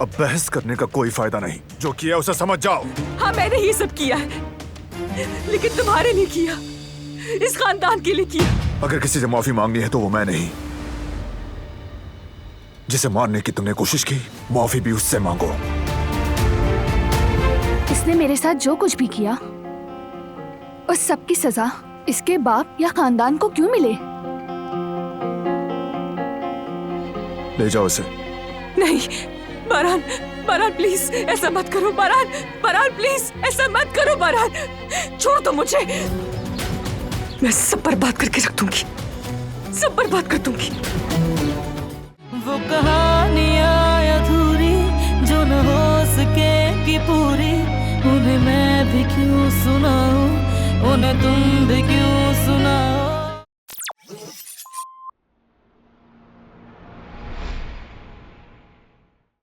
अब बहस करने का कोई फायदा नहीं। जो किया उसे समझ जाओ। हाँ, मैंने ये सब किया है, लेकिन तुम्हारे लिए किया, इस खानदान के लिए किया। अगर किसी से माफी मांगनी है तो वो मैं नहीं। जिसे मारने की तुमने कोशिश की, माफी भी उससे मांगो। इसने मेरे साथ जो कुछ भी किया, उस सब की सजा इसके बाप या खानदान को क्यों मिले? ले जाओ इसे। नहीं बारान, बारान प्लीज ऐसा मत करो। बारान, बारान प्लीज ऐसा मत करो। बारान छोड़ दो मुझे, मैं सब बर्बाद करके रख दूंगी, सब बर्बाद कर दूंगी। वो कहानियाँ अधूरी जो न हो सके कि पूरी, उन्हें मैं भी क्यों सुनाऊं, उन्हें तुम भी क्यों सुनाओ।